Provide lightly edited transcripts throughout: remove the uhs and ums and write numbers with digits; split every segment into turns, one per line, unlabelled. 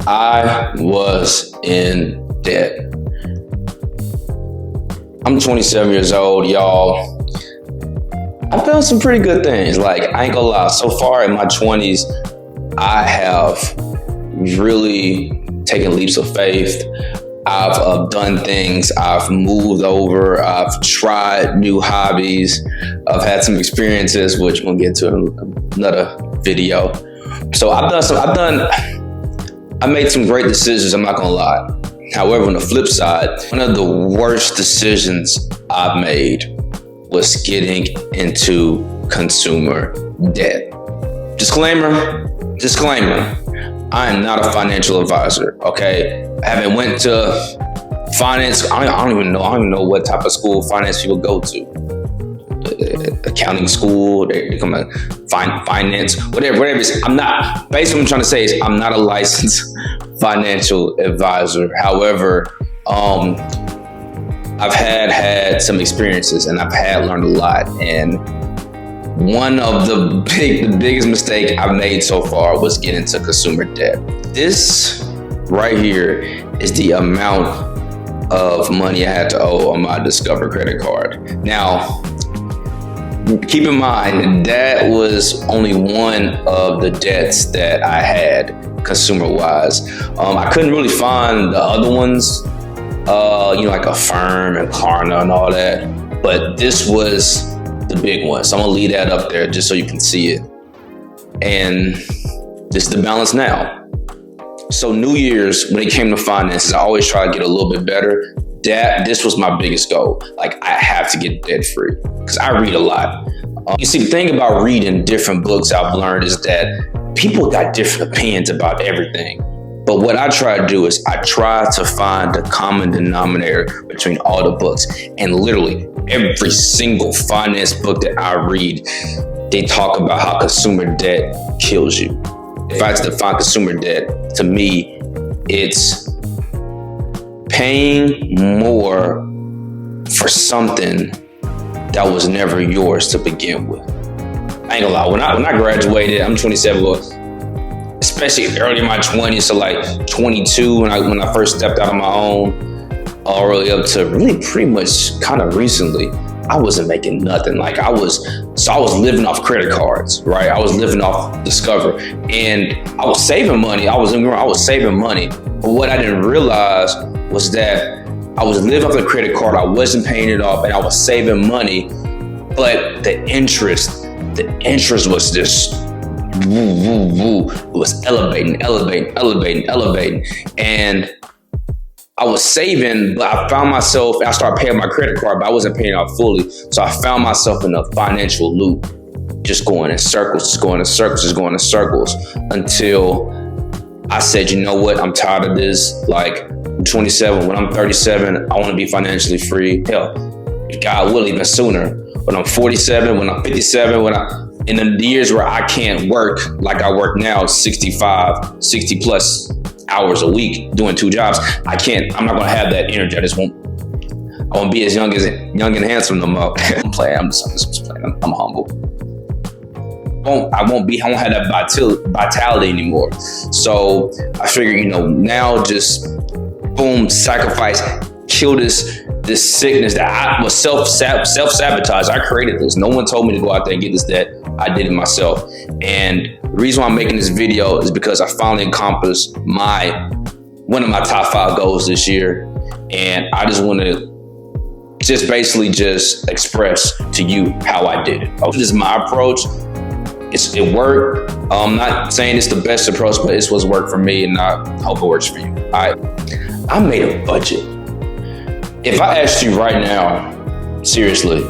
I was in debt. I'm 27 years old, y'all. I've done some pretty good things. Like, I ain't gonna lie, so far in my 20s, I have really taken leaps of faith. I've done things. I've moved over. I've tried new hobbies. I've had some experiences, which we'll get to in another video. So I made some great decisions, I'm not gonna lie. However, on the flip side, one of the worst decisions I've made was getting into consumer debt. Disclaimer, I am not a financial advisor, okay? I haven't went to finance, I don't even know what type of school finance people go to. Accounting school, they become a finance, whatever it is. Basically what I'm trying to say is I'm not a licensed financial advisor. However, I've had some experiences and I've learned a lot. And one of the biggest mistake I've made so far was getting into consumer debt. This right here is the amount of money I had to owe on my Discover credit card. Now, keep in mind, that was only one of the debts that I had consumer-wise. I couldn't really find the other ones, like Affirm and Klarna and all that. But this was the big one. So I'm gonna leave that up there just so you can see it. And this is the balance now. So New Year's, when it came to finances, I always try to get a little bit better. This was my biggest goal. Like, I have to get debt free because I read a lot. You see, the thing about reading different books I've learned is that people got different opinions about everything. But what I try to do is I try to find the common denominator between all the books. And literally every single finance book that I read, they talk about how consumer debt kills you. If I had to define consumer debt, to me, it's paying more for something that was never yours to begin with. I ain't gonna lie, when I graduated, I'm 27, especially early in my 20s, so like 22 when I first stepped out on my own, all really up to really pretty much kind of recently, I wasn't making nothing. Like I was living off credit cards, right? I was living off Discover, and I was saving money. I was saving money, but what I didn't realize was that I was living off the credit card. I wasn't paying it off, and I was saving money, but the interest was just it was elevating, and I was saving, but I found myself, I started paying my credit card, but I wasn't paying it off fully. So I found myself in a financial loop, just going in circles, until I said, you know what? I'm tired of this. Like, I'm 27. When I'm 37, I want to be financially free. Hell, God will, even sooner. When I'm 47, when I'm 57, in the years where I can't work like I work now, 60 plus hours a week doing 2 jobs, I'm not gonna have that energy. I won't be as young and handsome no more. I'm playing, I'm just playing, I'm humble. I won't have that vitality anymore. So I figure, now just boom, sacrifice, kill this sickness that I was self-sabotage. I created this. No one told me to go out there and get this debt. I did it myself. And the reason why I'm making this video is because I finally accomplished one of my top 5 goals this year. And I just want to basically express to you how I did it. This is my approach. It worked. I'm not saying it's the best approach, but it's what's worked for me, and I hope it works for you. I made a budget. If I asked you right now, seriously,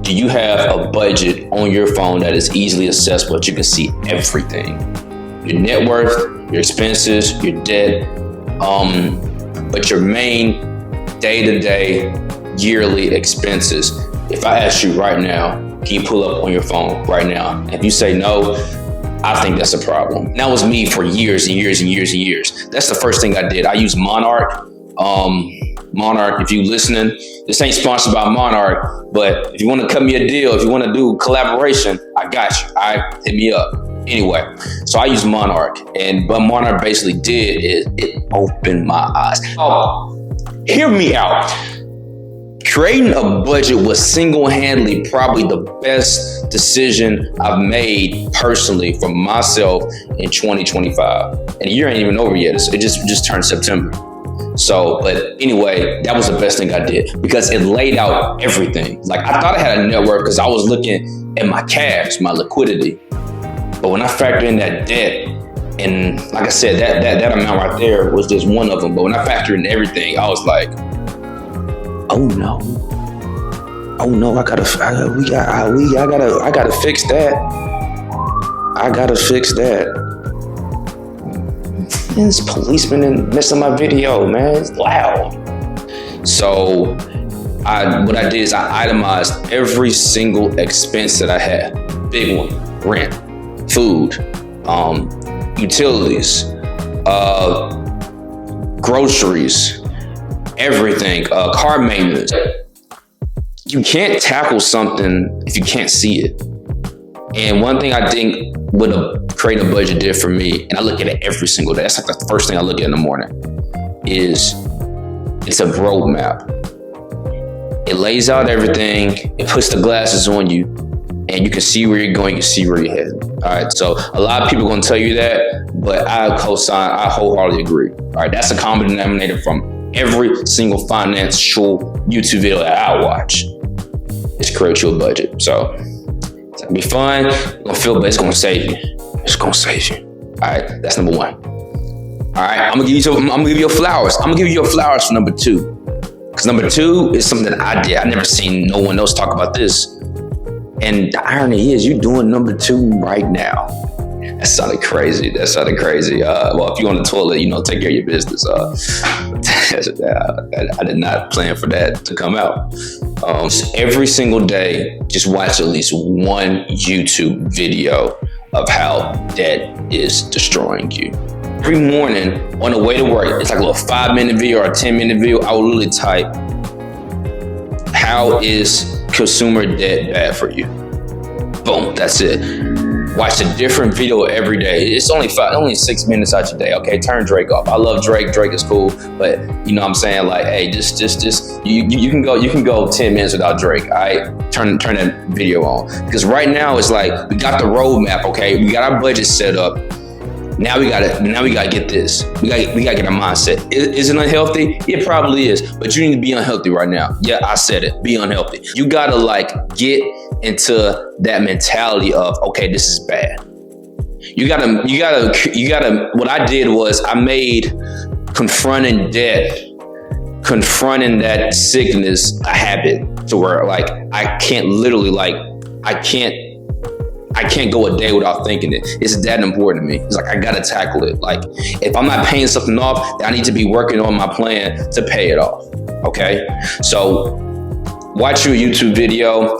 do you have a budget on your phone that is easily accessible, that you can see everything? Your net worth, your expenses, your debt, but your main day-to-day, yearly expenses. If I asked you right now, can you pull up on your phone right now? If you say no, I think that's a problem. That was me for years and years and years and years. That's the first thing I did. I used Monarch. Monarch, if you listening, this ain't sponsored by Monarch, but if you want to cut me a deal, if you want to do collaboration, I got you. Hit me up. Anyway, so I use Monarch, and what Monarch basically did is it opened my eyes. Oh, hear me out. Creating a budget was single-handedly probably the best decision I've made personally for myself in 2025. And the year ain't even over yet. It just turned September. So, but anyway, that was the best thing I did because it laid out everything. Like I thought I had a net worth because I was looking at my cash, my liquidity. But when I factor in that debt, and like I said, that amount right there was just one of them. But when I factor in everything, I was like, oh no, I gotta fix that. I gotta fix that. Man, this policeman messing my video, man. It's loud. So what I did is I itemized every single expense that I had. Big one: rent, food, utilities, groceries, everything, car maintenance. You can't tackle something if you can't see it. And one thing I think what creating a budget did for me, and I look at it every single day, that's like the first thing I look at in the morning, is it's a roadmap. It lays out everything, it puts the glasses on you, and you can see where you're going, you can see where you're headed. All right, so a lot of people are gonna tell you that, but I wholeheartedly agree. All right, that's a common denominator from every single financial YouTube video that I watch. Is create you a budget. So it's gonna be fun, it's gonna feel, but it's gonna save you. It's gonna save you. All right, that's number one. All right, I'm gonna give you your flowers. I'm gonna give you your flowers for number two. Because number two is something that I did. I never seen no one else talk about this. And the irony is, you're doing number two right now. That sounded crazy. Well, if you're on the toilet, take care of your business. I did not plan for that to come out. Every single day, just watch at least one YouTube video of how debt is destroying you. Every morning on the way to work, it's like a little 5-minute video or a 10-minute video. I will literally type, how is consumer debt bad for you? Boom, that's it. Watch a different video every day. It's only 6 minutes out your day. Okay, turn Drake off. I love Drake. Drake is cool, but you know what I'm saying? Like, hey, just you can go 10 minutes without Drake. All right, turn that video on, because right now it's like we got the roadmap. Okay, we got our budget set up. Now we gotta get this. We gotta get our mindset. Is it unhealthy? It probably is, but you need to be unhealthy right now. Yeah, I said it. Be unhealthy. You gotta get into that mentality of, okay, this is bad. You gotta. What I did was I made confronting debt, confronting that sickness a habit, to where I can't go a day without thinking it. It's that important to me. It's like I gotta tackle it. Like if I'm not paying something off, I need to be working on my plan to pay it off. Okay, so watch your YouTube video.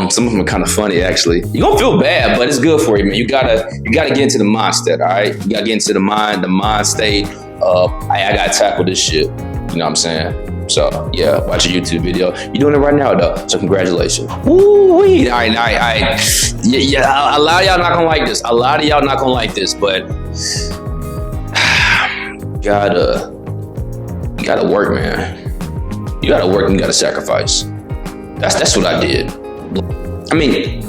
Some of them are kind of funny actually. You're gonna feel bad, but it's good for you, man. You gotta get into the mindset. All right, you gotta get into the mind state of I gotta tackle this shit. You know what I'm saying? So yeah, watch a YouTube video. You're doing it right now though, so congratulations. Woo-wee. All right. Yeah. A lot of y'all not gonna like this. But you gotta work, man. You gotta work and you gotta sacrifice. That's what I did. I mean,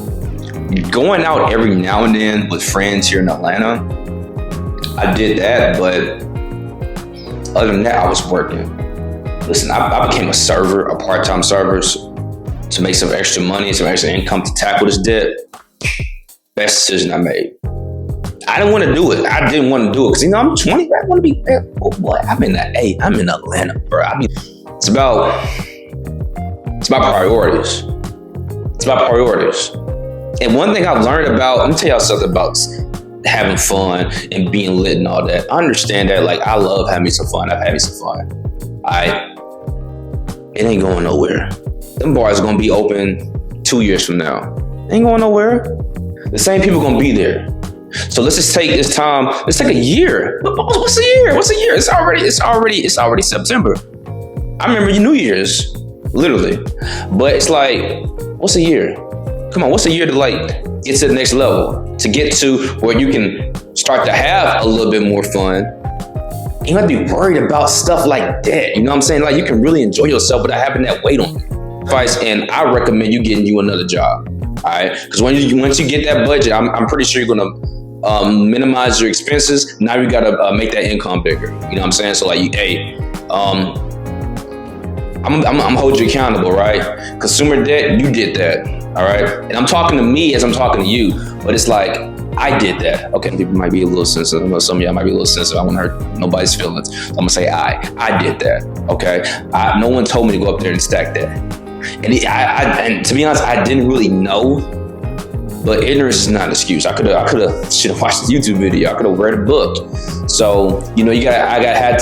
going out every now and then with friends here in Atlanta, I did that, but other than that, I was working. Listen, I became a server, a part-time server, to make some extra money, some extra income to tackle this debt. Best decision I made. I didn't want to do it. I didn't want to do it because I'm 20. I want to be. Oh boy, I'm in Atlanta, bro. It's about priorities. It's about priorities. And one thing I've learned about, let me tell y'all something about having fun and being lit and all that. I understand that. I love having some fun. I've had me some fun. It ain't going nowhere. Them bars are gonna be open 2 years from now. Ain't going nowhere. The same people gonna be there. So let's just take this time. Let's take a year. What's a year? It's already September. I remember New Year's, literally. But it's like, what's a year? Come on, what's a year to like get to the next level? To get to where you can start to have a little bit more fun. You don't have to be worried about stuff like that. You know what I'm saying? Like you can really enjoy yourself without having that weight on you. And I recommend you getting you another job. All right, because once you get that budget, I'm pretty sure you're gonna minimize your expenses. Now you gotta make that income bigger. You know what I'm saying? So like, hey, I'm hold you accountable, right? Consumer debt, you did that, all right? And I'm talking to me as I'm talking to you, but it's like, I did that. Okay, people might be a little sensitive. I know some of y'all might be a little sensitive. I don't want to hurt nobody's feelings. So I'm gonna say I did that, okay? No one told me to go up there and stack that. And to be honest, I didn't really know, but ignorance is not an excuse. I should have watched the YouTube video. I could have read a book. So, you know, I have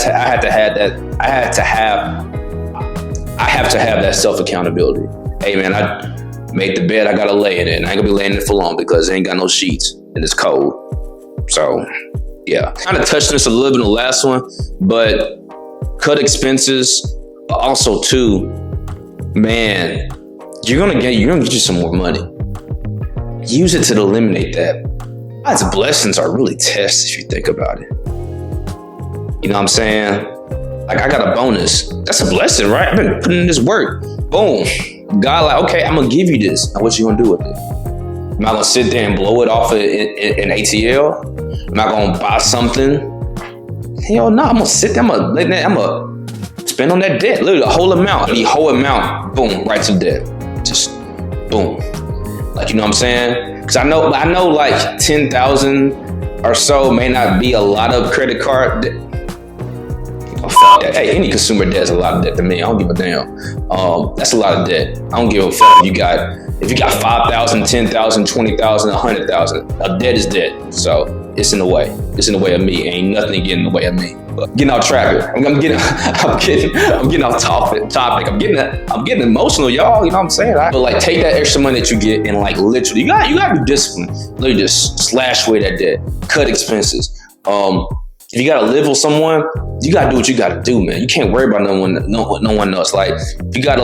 to have that self-accountability. Hey man, I made the bed, I gotta lay in it. And I ain't gonna be laying in it for long because it ain't got no sheets and it's cold. So yeah, kind of touched this a little bit in the last one, but cut expenses. Also too, man, you're gonna get you some more money. Use it to eliminate that. God's blessings are really tests if you think about it. You know what I'm saying? Like I got a bonus. That's a blessing, right? I've been putting in this work. Boom. God like, okay, I'm gonna give you this. Now what you gonna do with it? Am I gonna sit there and blow it off in ATL? Am I gonna buy something? Hell no, I'm gonna sit there, I'm gonna spend on that debt. Literally the whole amount. The whole amount, boom, right to debt. Just boom. Like, you know what I'm saying? Because I know like 10,000 or so may not be a lot of credit card debt. Hey, any consumer debt is a lot of debt to me. I don't give a damn. That's a lot of debt. I don't give a fuck if you got 5,000, 10,000, 20,000, 100,000. A debt is debt. So it's in the way. It's in the way of me. Ain't nothing getting in the way of me. But getting off track. I'm getting off topic. I'm getting emotional, y'all. You know what I'm saying? But like, take that extra money that you get and like literally, you gotta be disciplined. Literally just slash away that debt. Cut expenses. If you gotta live with someone, you gotta do what you gotta do, man. You can't worry about no one else. Like, you gotta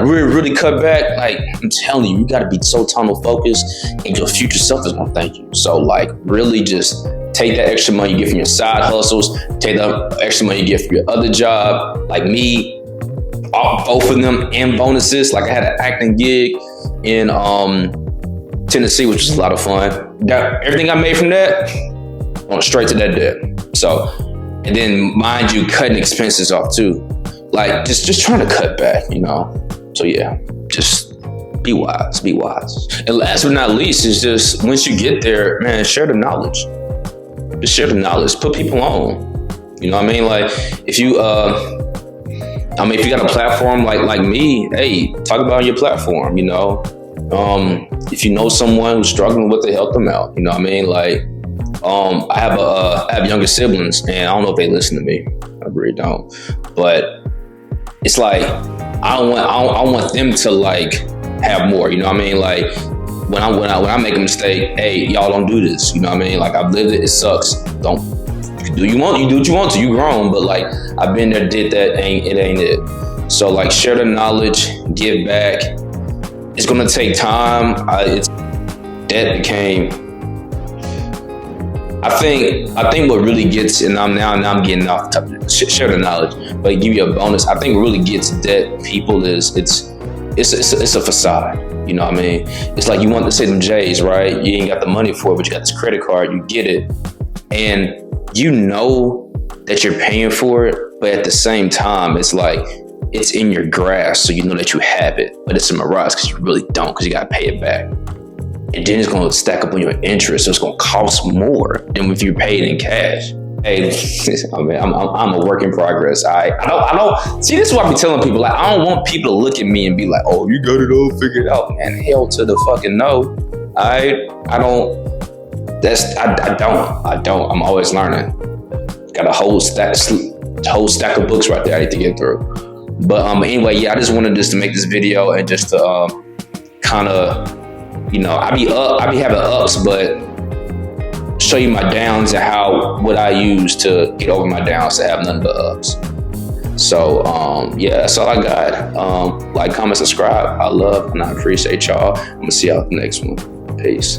really, really cut back. Like, I'm telling you, you gotta be so tunnel focused, and your future self is gonna thank you. So, like, really just take that extra money you get from your side hustles, take that extra money you get from your other job. Like me, both of them, and bonuses. Like, I had an acting gig in Tennessee, which was a lot of fun. Everything I made from that, going straight to that debt. So, and then mind you, cutting expenses off too. Like just trying to cut back, you know? So yeah, just be wise. And last but not least is just, once you get there, man, share the knowledge. Just share the knowledge, put people on. You know what I mean? Like if you got a platform like me, hey, talk about your platform, you know? If you know someone who's struggling with it, help them out. You know what I mean? Like, I have younger siblings, and I don't know if they listen to me. I really don't. But it's like I want them to like have more. You know what I mean? Like when I make a mistake, hey, y'all don't do this. You know what I mean? Like I've lived it. It sucks. Don't you do what you want to. You grown, but like I've been there, did that. It ain't it. So like share the knowledge, give back. It's gonna take time. That became. I think what really gets, and I'm getting off the topic, share the knowledge, but give you a bonus. I think what really gets debt people is it's a facade. You know what I mean? It's like you want to say them J's, right? You ain't got the money for it, but you got this credit card, you get it, and you know that you're paying for it, but at the same time, it's like it's in your grasp, so you know that you have it, but it's a mirage because you really don't, because you got to pay it back. And then it's going to stack up on your interest, so it's going to cost more than if you paid in cash. Hey, I mean, I'm a work in progress. I don't see, this is what I be telling people. Like, I don't want people to look at me and be like, "Oh, you got it all figured out." Man, hell to the fucking no. I don't. I'm always learning. Got a whole stack of books right there I need to get through. But anyway, yeah, I just wanted to make this video and just to kind of. You know, I be having ups, but show you my downs and what I use to get over my downs to have nothing but ups. So yeah, that's all I got. Like, comment, subscribe. I love and I appreciate y'all. I'm gonna see y'all at the next one. Peace.